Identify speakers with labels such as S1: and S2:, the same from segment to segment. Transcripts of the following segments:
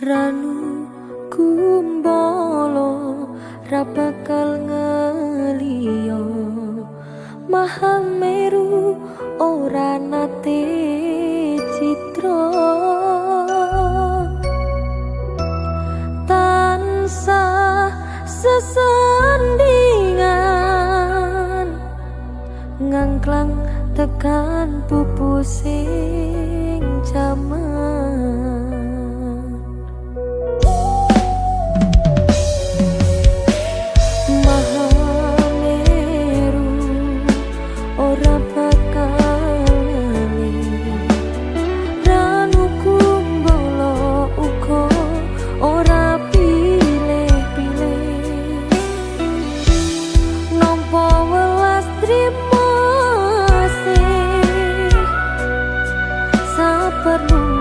S1: Ranu kumbolo ra bakal ngeliyo Mahameru ora nate citra tansah sesandingan ngangklang tekan pupusing jaman perlu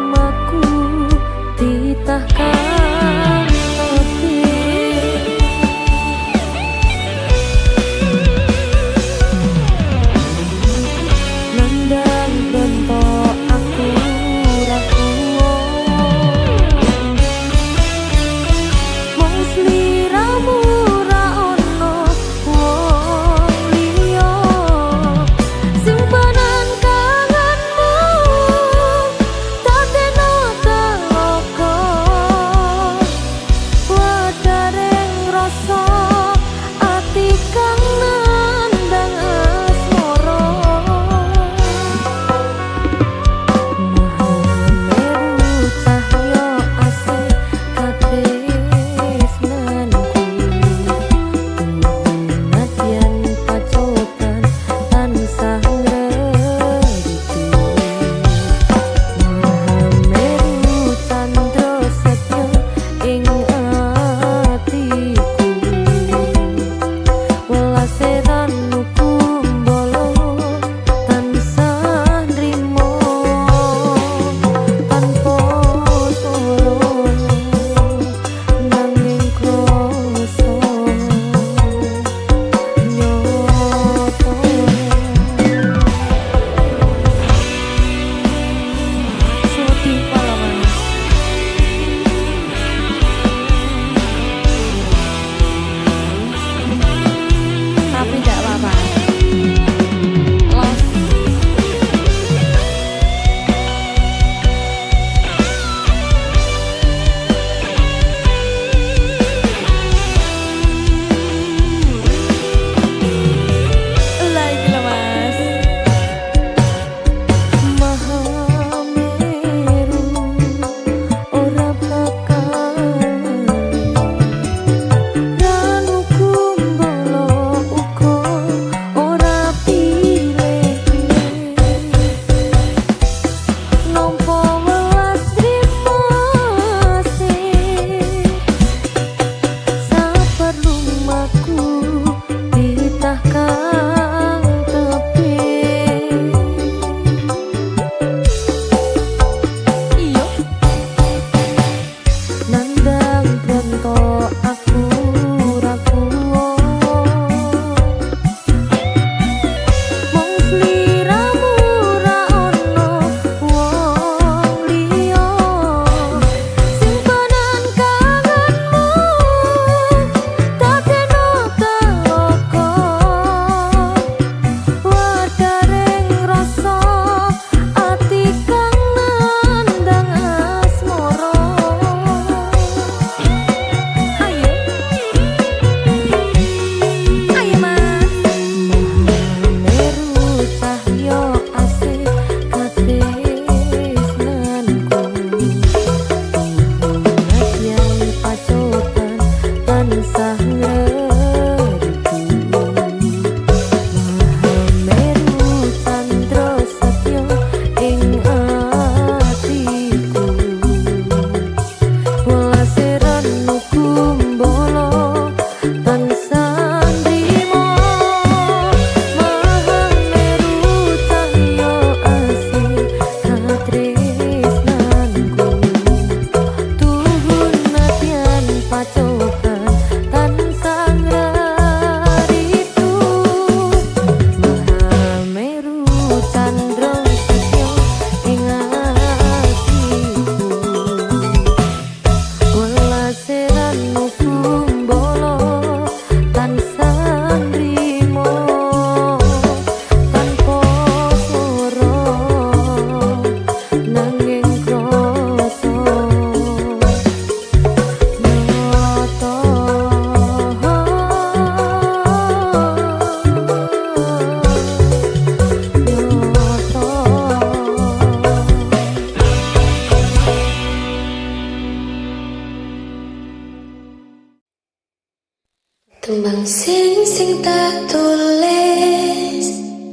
S1: Tembang sing tak tulis,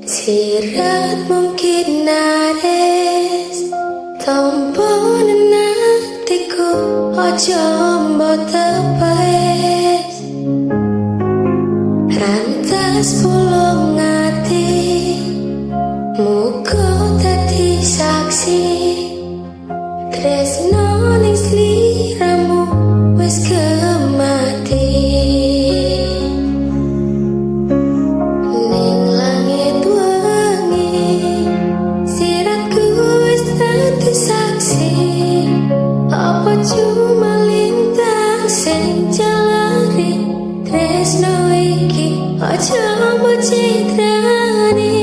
S1: sirat mungkin nares, tompo nenatiku ojo mbok tepes. Rantas pulung ati, muga dadi saksi, tresno ning sliramu wis kemati. Ning langit wengi, siratku wis dadi saksi. Apa cuma lintang sing jalari, tresno iki aja mbok citrani.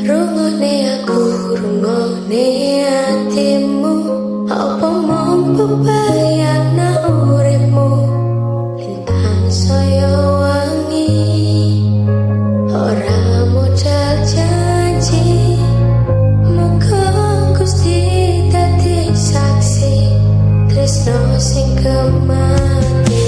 S1: Rungone aku, rungone hatimu, apa mampu bayangna uripmu. Lintang saya wangi, ora modal janji, muga Gusti dadi saksi, tresno sing kemati.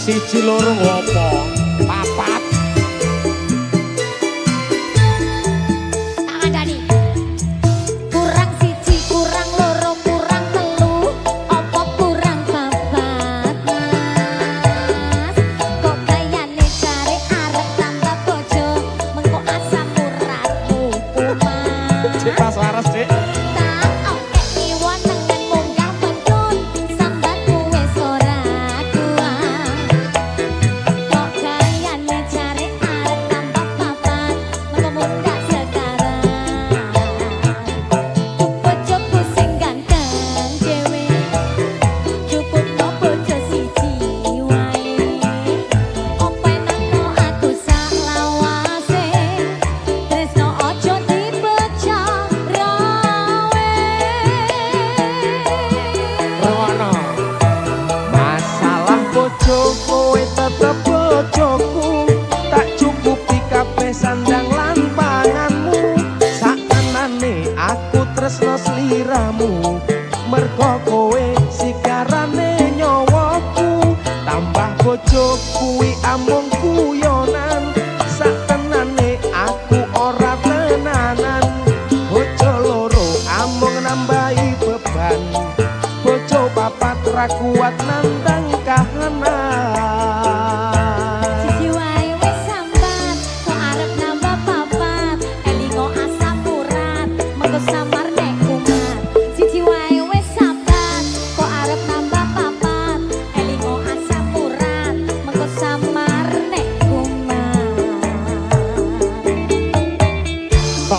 S2: Siji loro ngopo? Papat.
S3: Tak ngandani. Kurang siji, kurang loro, kurang telu, opo kurang papat, Mas? Kok gayane jare arep tambah bojo, mengko asam uratmu kumat.
S2: Cek pas waras, Cek.
S3: Tak oke iwon tengen munggah pentun.
S4: aku tresno sliramu mergo kowe sikarane nyawaku tambah bojo kuwi amung guyonan satenane aku ora tenanan bojo loro amung nambahi beban bojo papat ra kuat nandang kahanan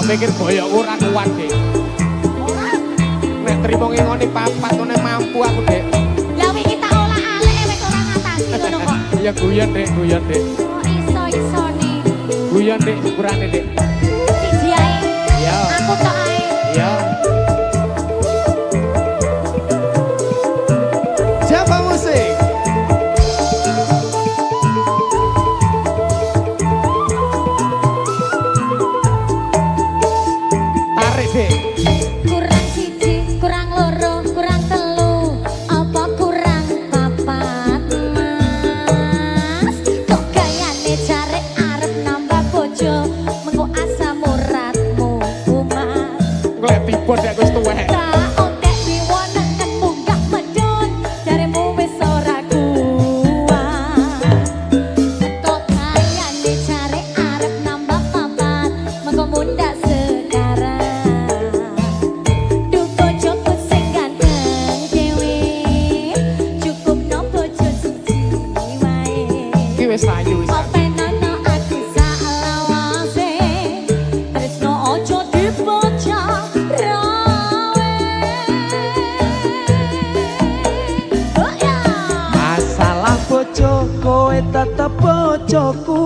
S2: mikir boyokku ora kuat, Dik. Nek trimo ngene papat ngene mampu aku, Dik.
S3: Lah wingi tak olah alek wis ora ngatasi ngono kok.
S2: Ya guyon, Dik, guyon, Dik.
S3: Oh, iso-isone.
S2: Guyon, Dik, sepurane, Dik.
S3: Siji ae.
S2: Iya.
S3: Aku tok ae.
S2: Iya. Siapa musik?
S3: Kurang siji, kurang loro, kurang telu, apa kurang papat mas? Kok gayane jare arep nambah bojo, mengko asam uratmu mas.
S2: Golek tiba nek wis tuwek.
S3: Tak otek piwonen kan munggah medun, jaremu wis ora kuat. Kok gayane jare arep nambah papat, mengko mundak
S2: sayu wis.
S3: Openono aku salawase, tresno ojo dibocah rawe. Oh ya.
S4: masalah bojo kowe tetep bojoku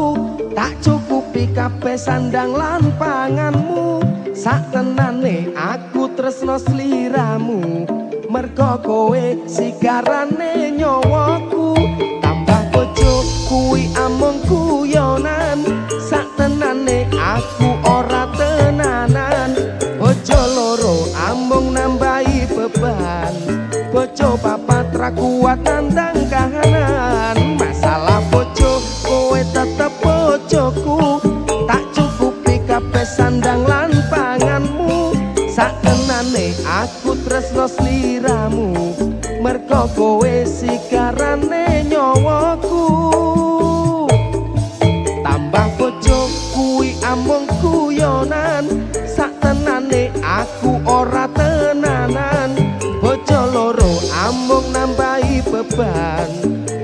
S4: tak cukupi kabeh sandang lan panganmu satenane aku tresno sliramu mergo kowe sigarane nyawaku tambah bojo kuwi amung guyonan satenane aku ora tenanan bojo loro amung nambahi beban bojo papat ra kuat nandang kahanan masalah bojo kowe tetep bojoku tak cukupi kabeh sandang lan panganmu satenane aku tresno sliramu mergo kowe sigarane nyawaku tambah bojo kuwi amung guyonan satenane aku ora tenanan bojo loro amung nambahi beban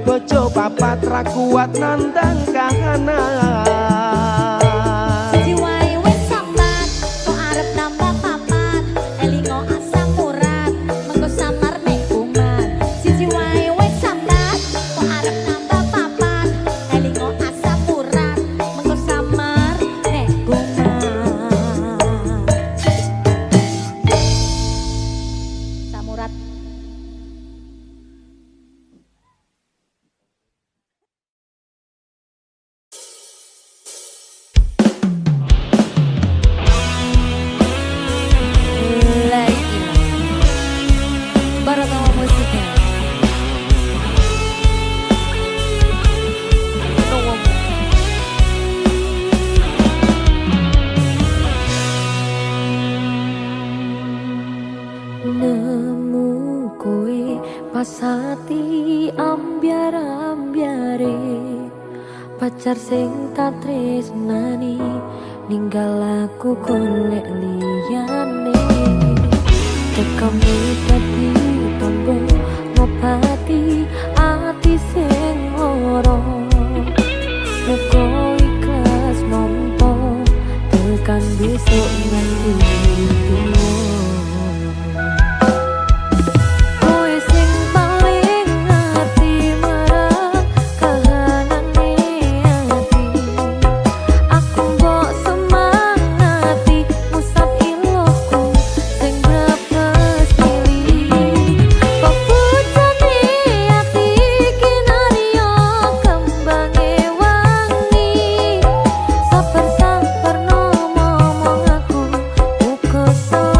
S4: bojo papat ra kuat nandang kahanan
S3: Siji wae wis sambat, kok arep nambah papat, elingo asam urat, mengko samar nek kuman. Siji wae wis sambat, kok arep nambah papat, elingo asam urat, mengko samar nek kuman. Samurat.
S1: Nemu kowe pasati ambyar-ambyare pacar sing tak tresnani ninggal aku golek liyane tekame dadi tombo ngobati ati sing lara muga ikhlas nampa tekan besok nganti tuwa so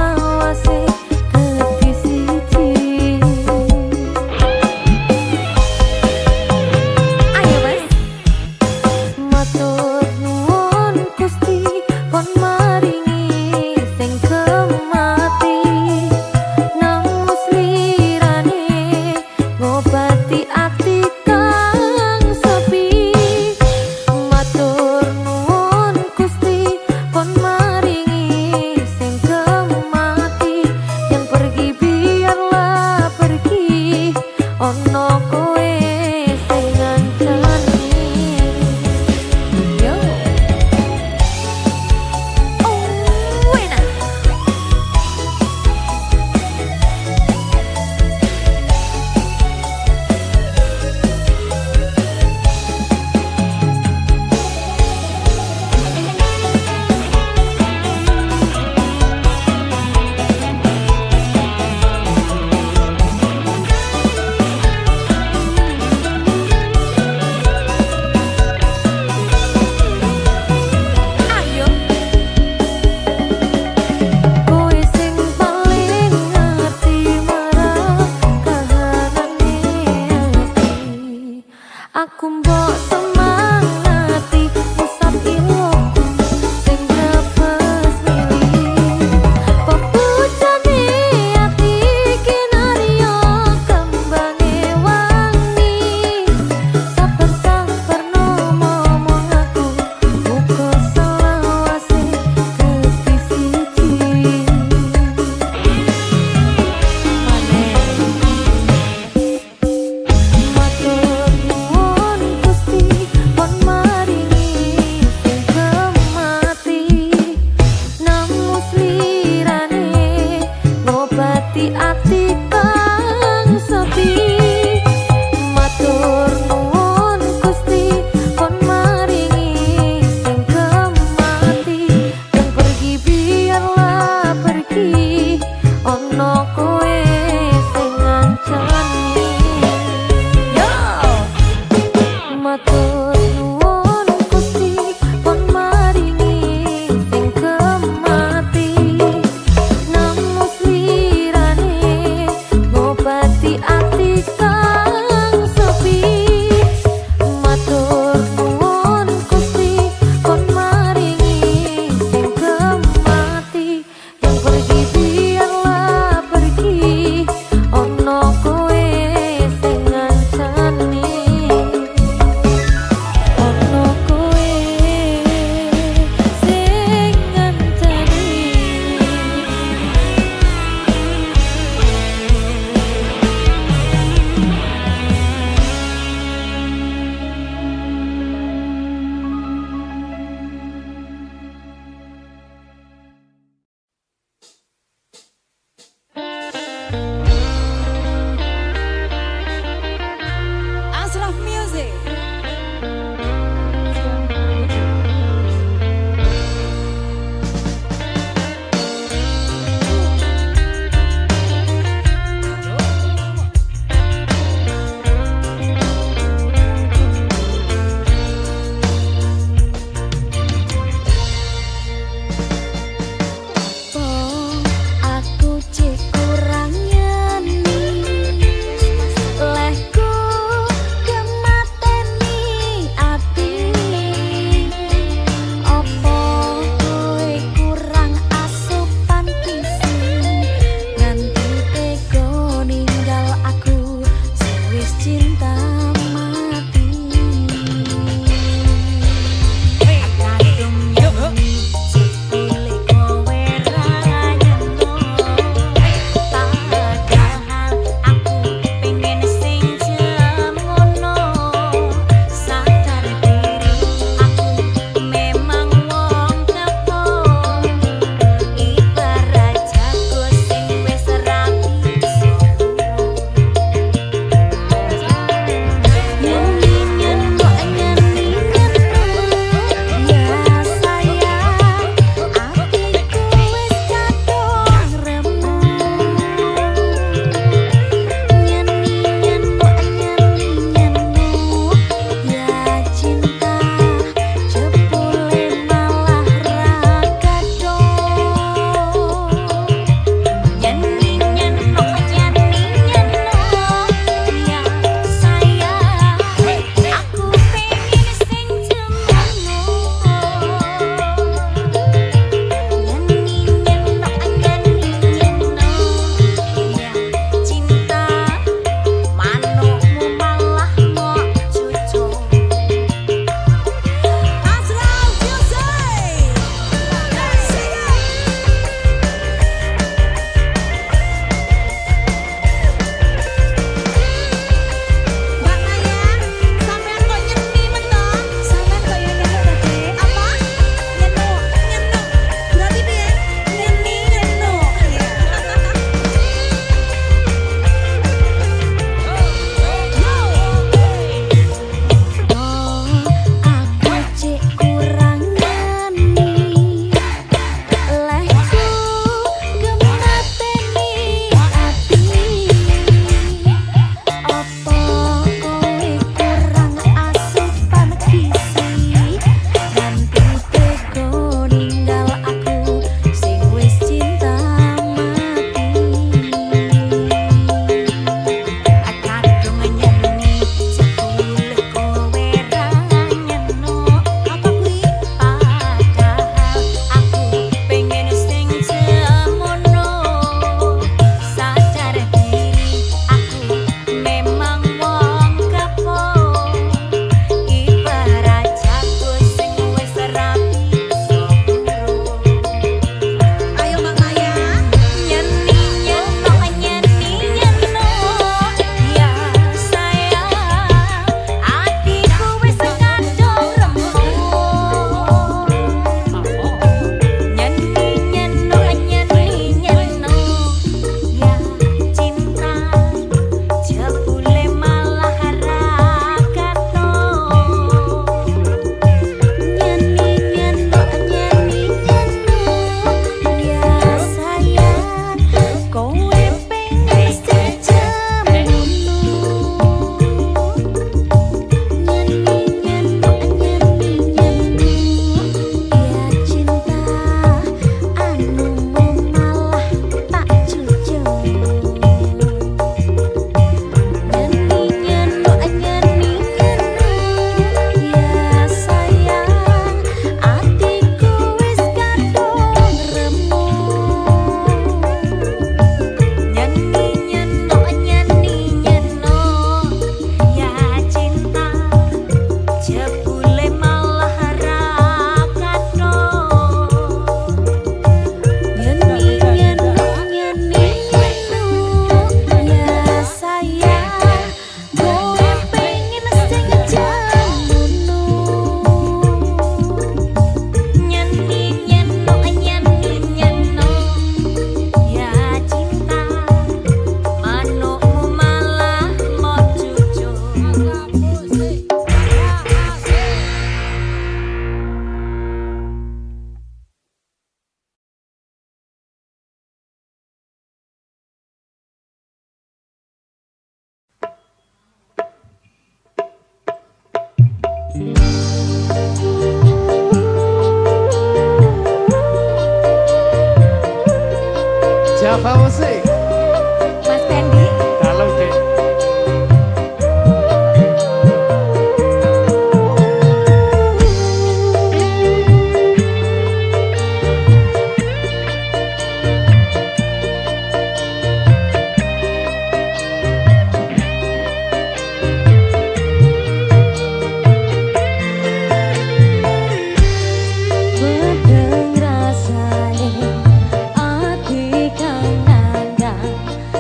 S2: Java Musik.
S3: Mas Pendi.
S2: Kalau Dek.
S1: Bedeng rasane ati kang nandang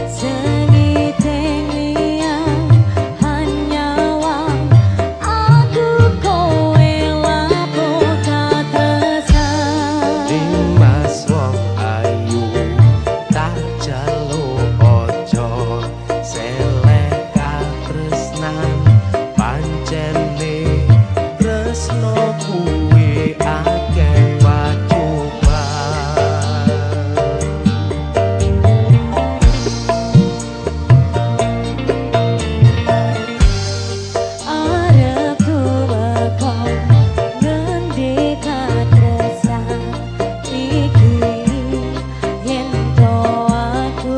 S1: sengiteng liang hanyawang aku kowe lapo katresan
S4: Dimas wong ayu tak jaluk ojo selek katresnan pancene tresno kuwi akeh pacoban
S1: arep tumeka ngendi katresan iki yen to aku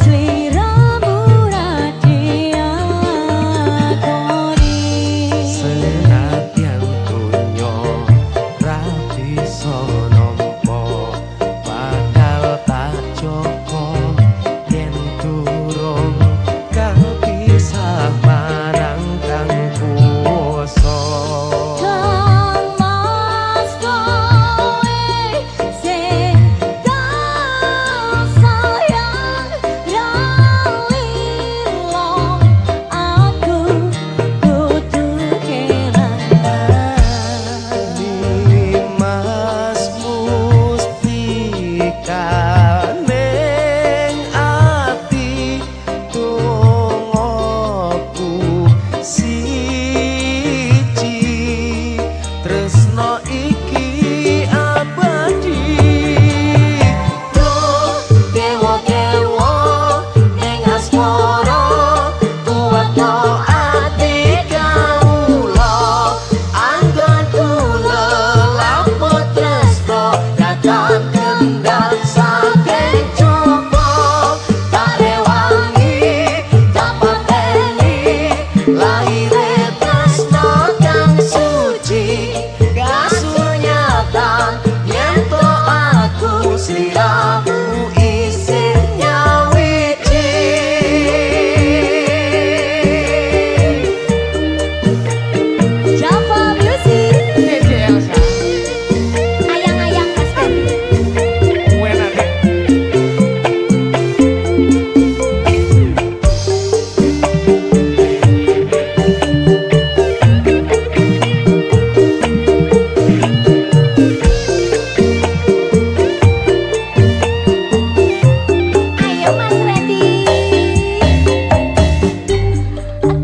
S1: sliramu ra diakoni
S4: senadyan donya ra bisa nampa bakal tak joko yen durung kapisah marang kang kuwasa
S1: Kang Mas kowe sing tak sayang ralilo aku kudu kelangan
S4: Dimas mustika ning ati dongaku siji tresno iki abadi dewa-dewa ning asmara kuwatno ati kawula anggon kula lapo tresno datang kendang saking coba tak rewangi tak pateni lahire tresno kang suci kasunyatan yen to aku sliramu isih nyawiji
S3: Java Music.
S2: Dek Elsa.
S3: Ayang-ayang Mas Pendi.
S2: Enak Dek.
S3: Ayo Mas Randy.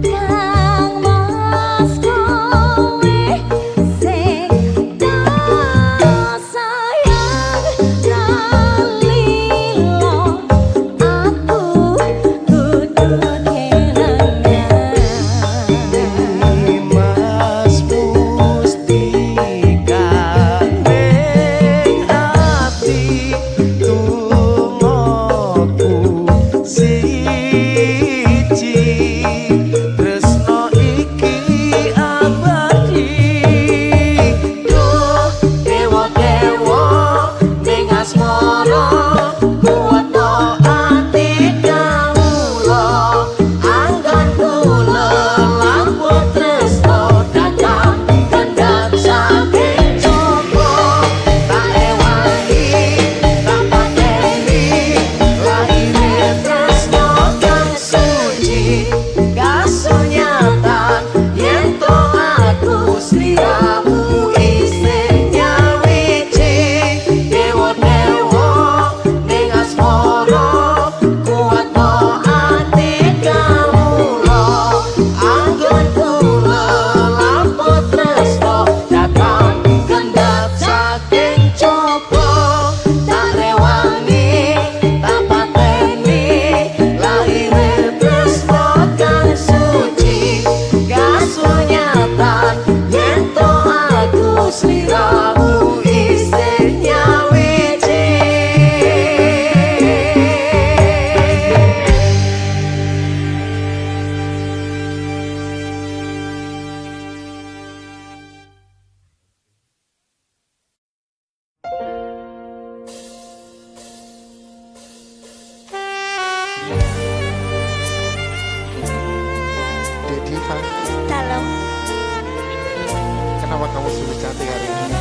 S1: Kang Mas kowe sing tak sayang ralilo aku kudu kelangan
S4: Dimas mustika ning ati dongaku siji tresno iki abadi dewa-dewa ning asmara kuwatno ati kawula anggon kula lapo tresno datang kendang saking coba tak rewangi tak pateni Siva.
S3: Dalam
S4: Kenapa kamu sungguh cantik hari ini?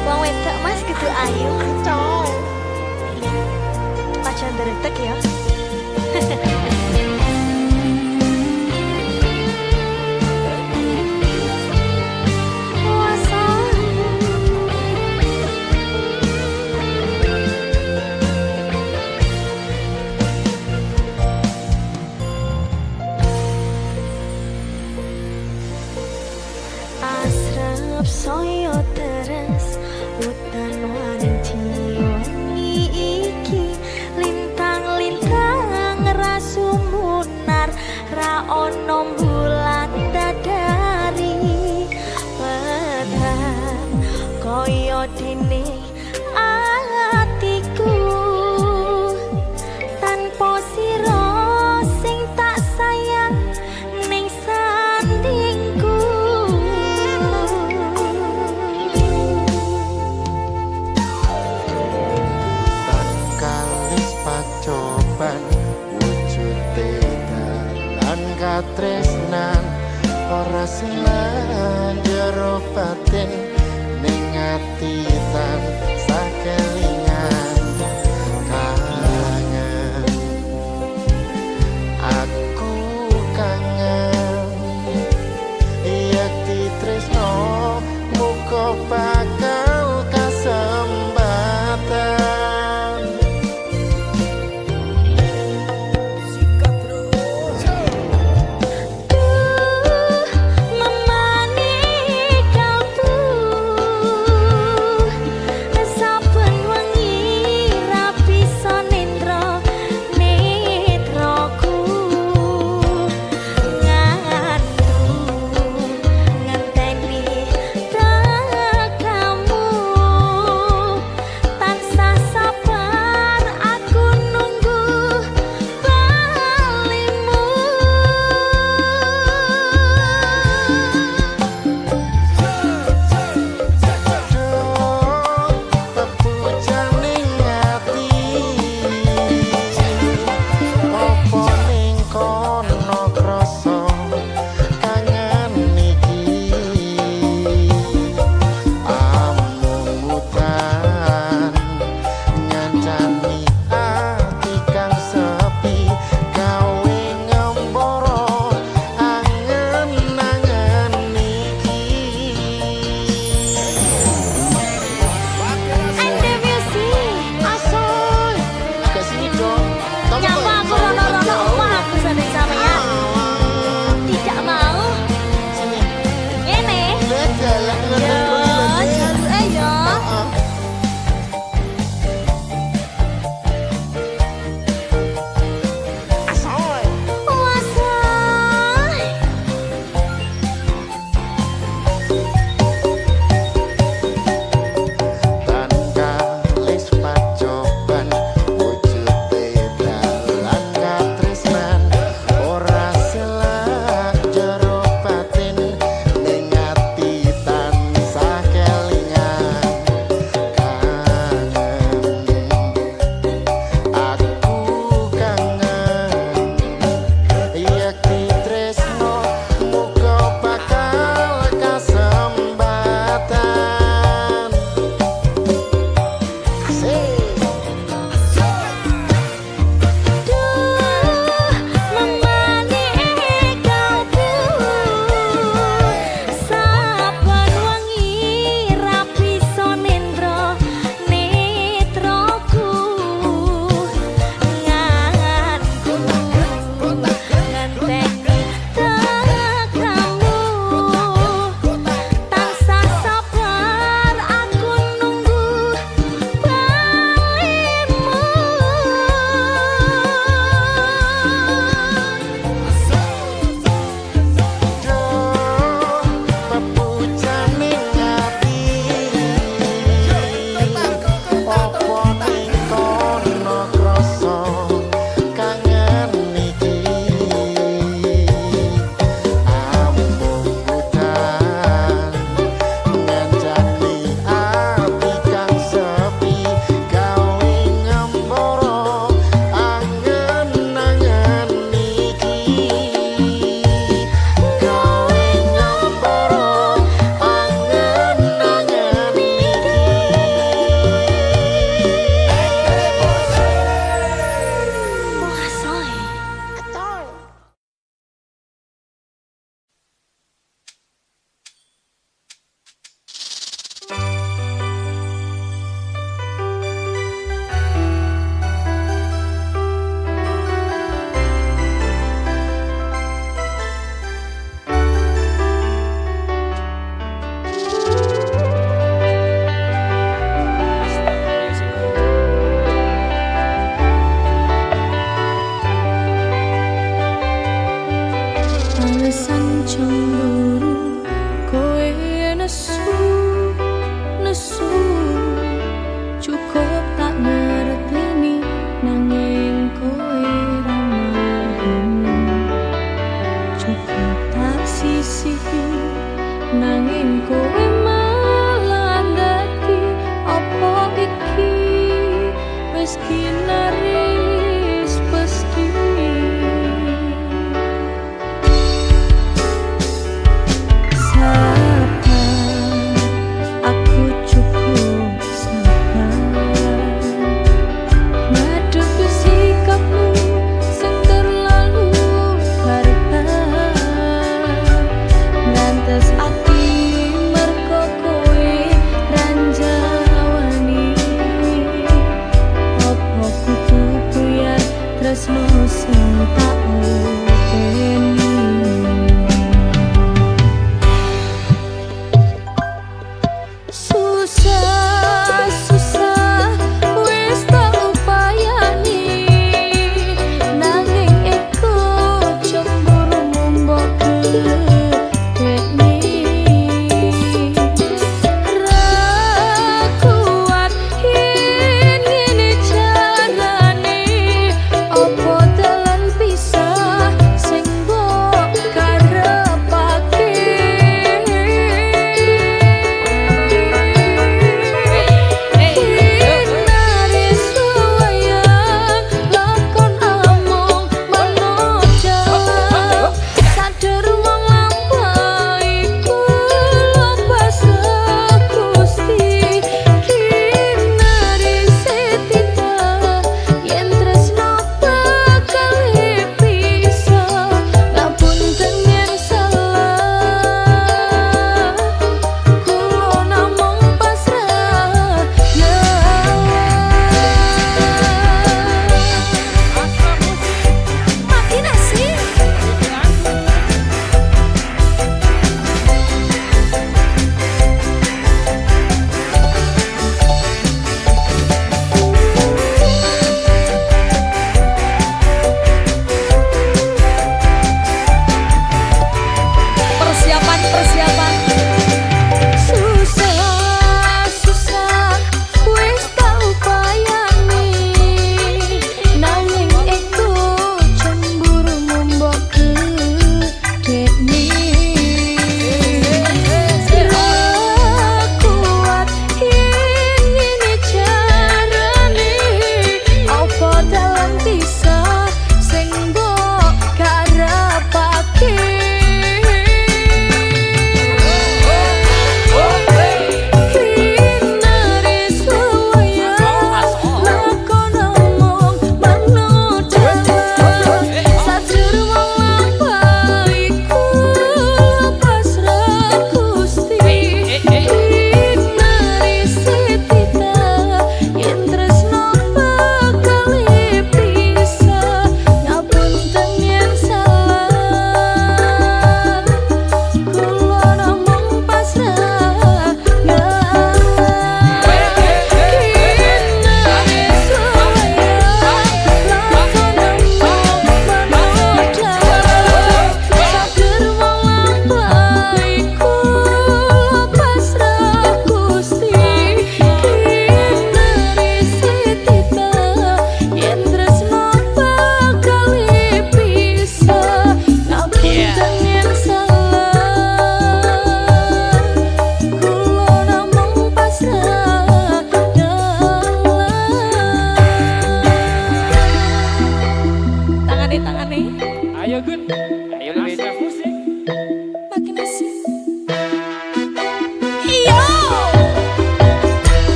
S3: wong wedok mas kudu ayu.
S4: Cong.
S3: Aja ndretek ya. Asrap soyo teres utan wanci wangi iki lintang-lintang rasumunar ra ono bulan dadari pedang koyo dene atiku tanpa sira sing tak sayang ning sandingku.
S4: Kalis pacoban wujude dalan katresnan ora senang jero batin ning ati tan sakelingan kangen aku kangen yen ditresno muga bakal kasempatan.
S3: Memani kalbu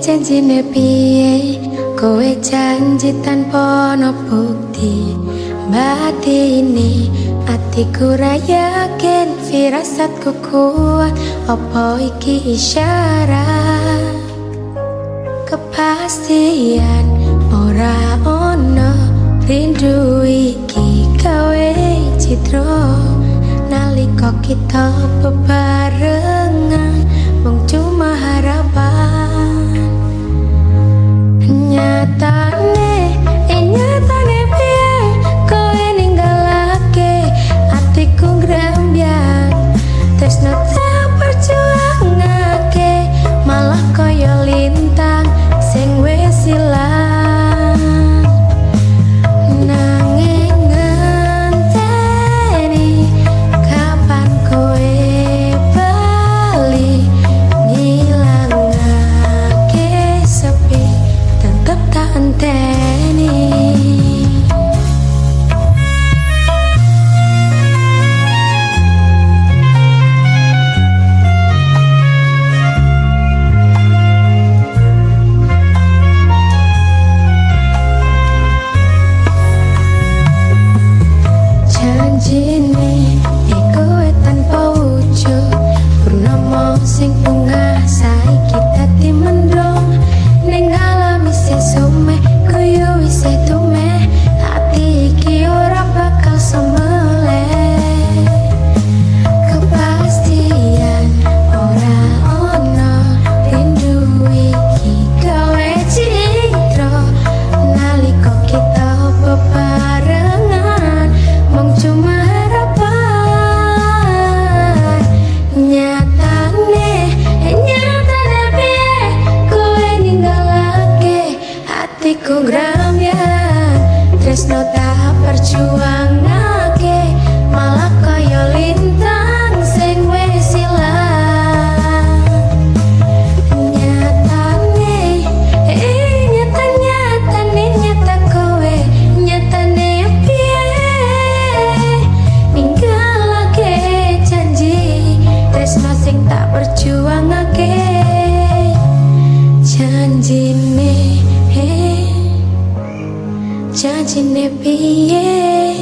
S1: Janjine piye kowe janji tanpa ono bukti batine atiku ra yakin firasatku kuat apa iki isyarat kepastian ora ono rindu iki gawe citra nalika kita bebarengan mung cuma harapan nyatane piye kowe ninggalake atiku grembyang tresno tak perjuangake malah kaya lintang sing wis ilang nanging ngenteni kapan kowe bali ngilangake sepi tetep tak enteni. Janjine kowe tanpa wujud purnama sing bungah saiki dadi mendung ning alam isih sume koyo wis tume ati iki ora bakal semeleh kepastian ora ono rindu iki gawe citra nalika kita bebarengan mung cuma harapan nyatane piye kowe ninggalake hatiku grembyang tresno tak perjuangake malah kaya lintang sing wis ilang nyata kowe nyatane piye ninggalake janji tresno sing tak perjuangake janjine piye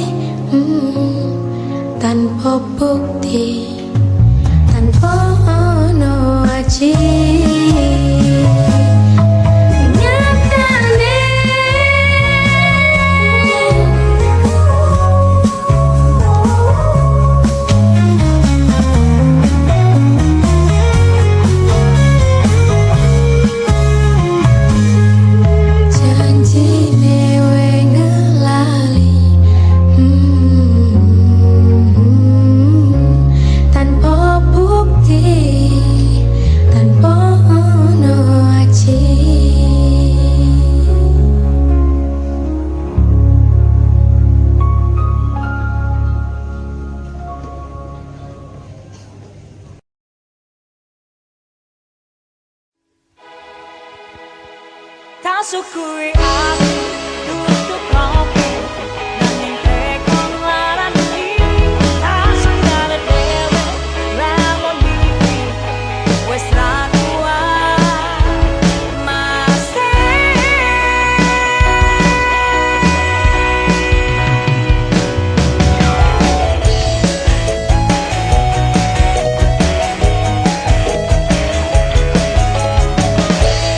S1: tanpa bukti tanpa ono aji
S5: Tak syukuri aku tutup kopi nanging tekon larang ini tak sandale dewe lamun iki wis ra kuat masih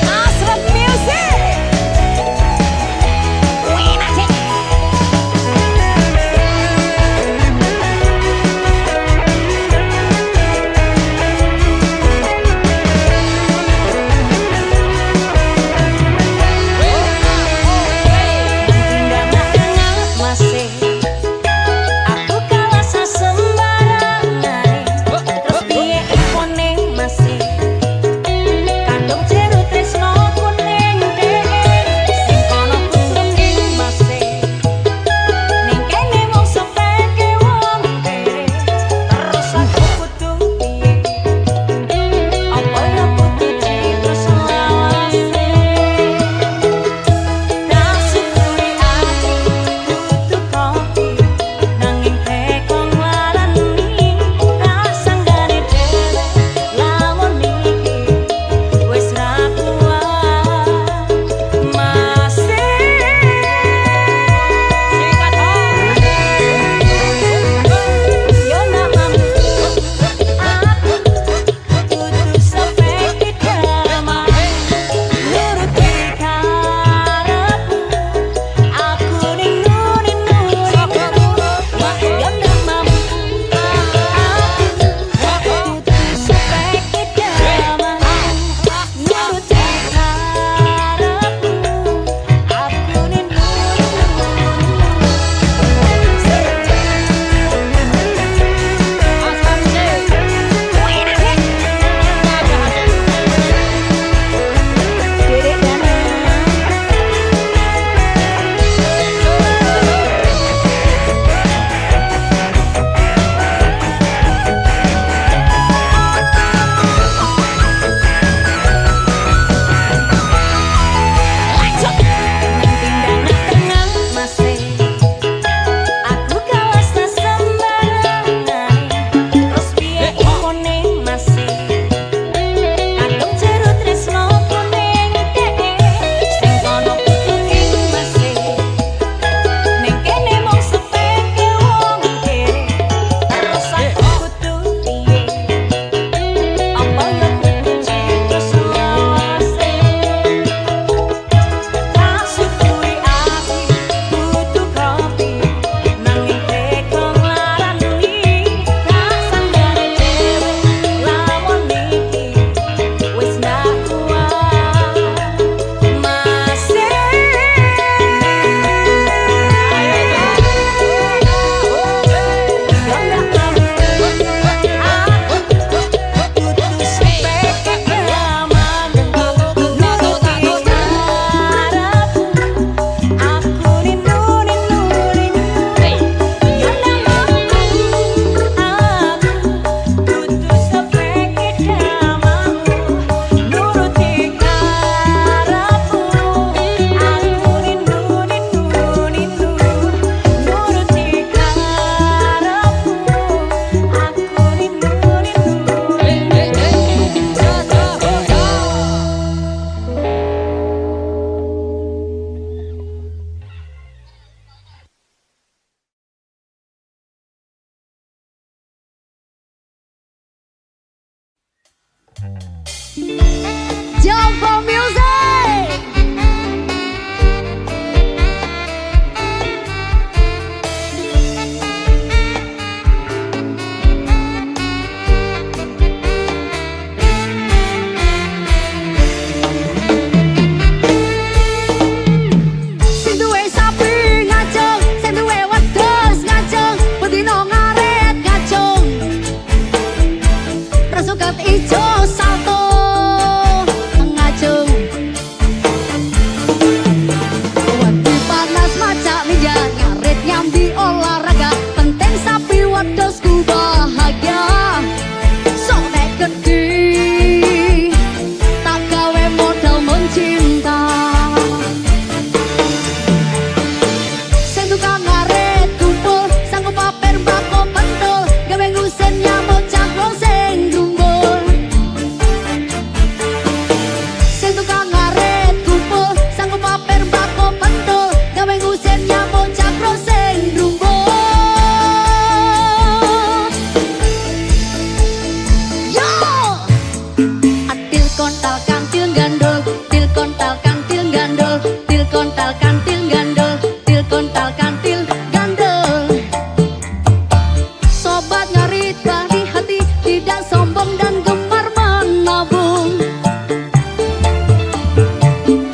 S5: Asrap Music
S3: Jumbo Music. Sing duwe sapi ngacung, sing duwe wedhus ngacung, bedino ngaret ngacung. Rasukat ijo salto ngacung. Waktu panas macak ninja ngaret nyambi olahraga, penting sapi wedhusku bahagia. Sok nek gede tak gawe modal mencinta. Sing tukang ngaret kumpul sanggup paper bako pentul, gawe ngusen nyamuk cangkrong sing grumbul. Sing tukang ngaret kumpul sanggup paper bako pentul, gawe ngusen nyamuk cangkrong sing grumbul. Yo! Atil kontal kantil gandul, til kontal kantil gandul, til kontal kantil gandul, til kontal kantil gandul. Sobat ngarita di hati, tidak sombong dan gemar menabung.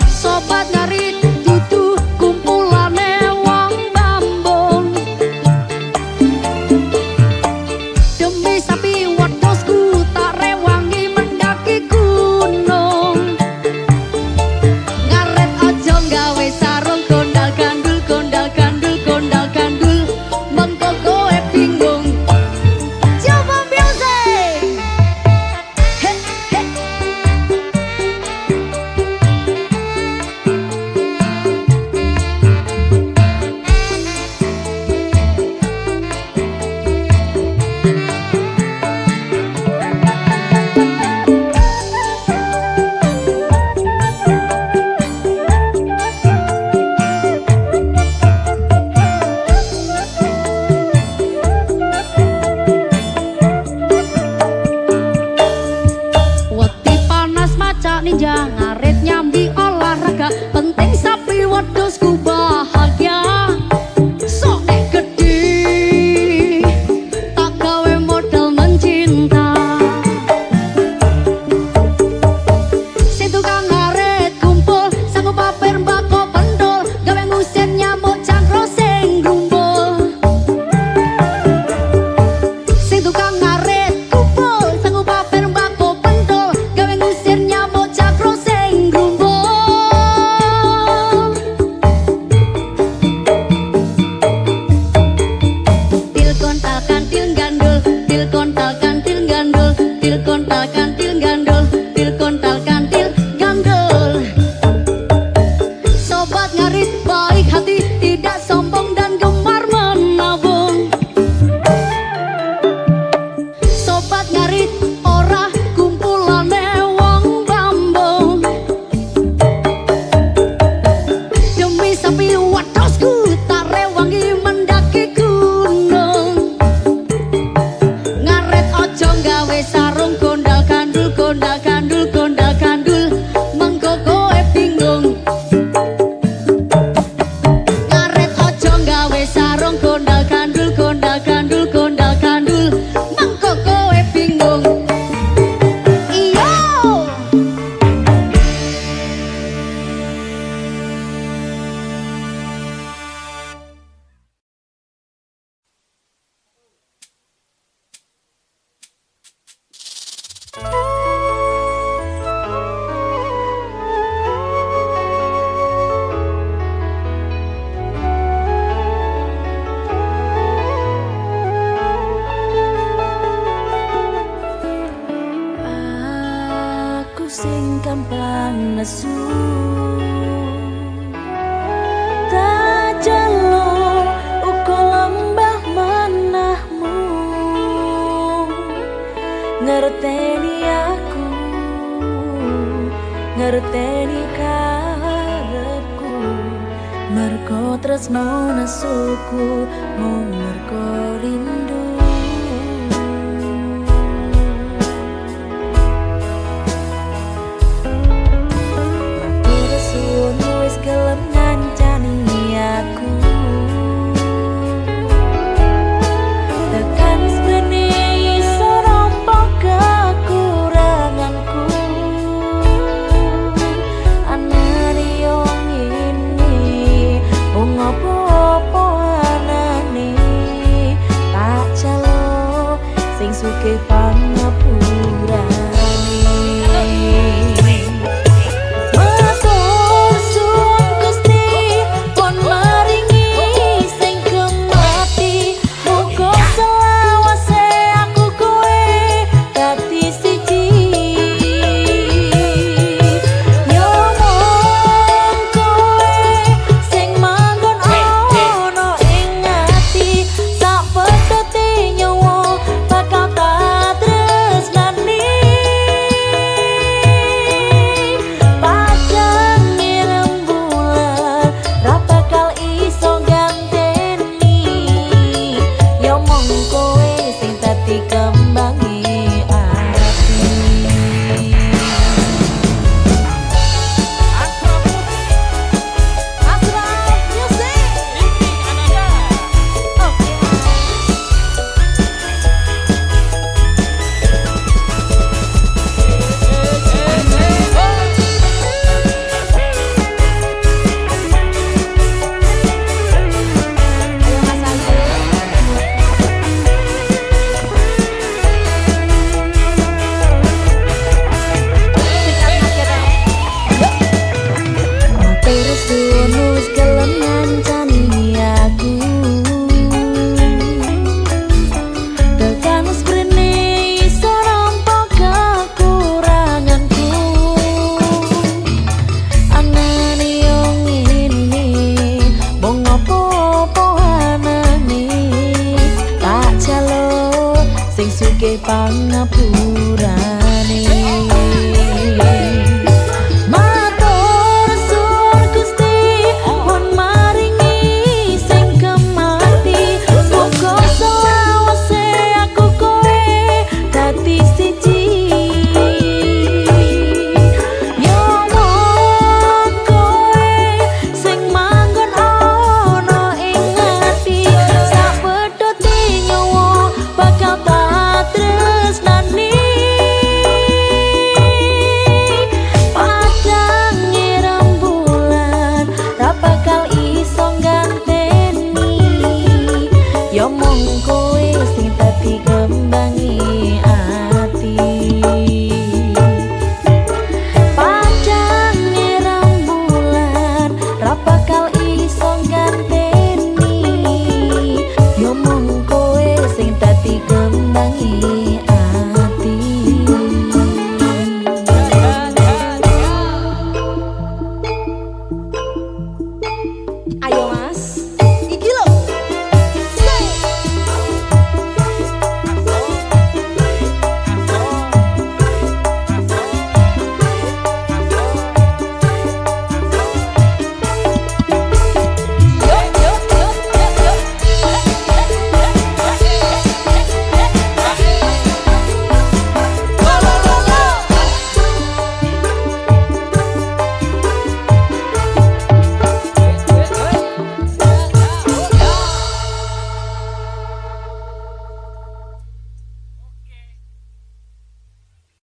S3: Sobat ngarit dudu kumpulane wong bambung. Demi sapi wedhusku tak rewangi mendaki gunung. Ngaret aja gawe sarung kondal gandul, kondal gandul, kondal gandul, mengko kowe bingung. Coba music. He he. Wati panas macak ninja ngaret nyambi olahraga, penting sapi wedhusku bahagia. Sok nek gede tak gawe modal mencinta. Sing tukang ngaret kumpul sanggup paper bako pentul, gawe ngusen nyamuk cangkrong sing grumbul. Sing tukang ngaret kumpul sanggup paper bako pentul, gawe ngusir nyamuk cangkrong sing grumbul. Til kontal kantil gandul, til kontal kantil gandul, til kontal kantil gandul, til kontal kantil gandul. Sobat ngarit baik hati, tidak sombong dan gemar menabung. Sobat ngarit ora kumpulane wong bambung. Demi sapi wedhusku tak rewangi mendaki gunung. Ngaret ojo gawe sarung kondal gandul, kondal gandul, kondal gandul, mengko kowe bingung. Ngaret ojo gawe sarung kondal gandul, kondal gandul, kondal gandul, mengko kowe bingung. Iyo!
S5: Aku sing gampang nesu, tak jalo uko lembah manahmu. Ngerteni aku, ngerteni karepku, mergo tresno nesuku, mung mergo rindu. pangapura.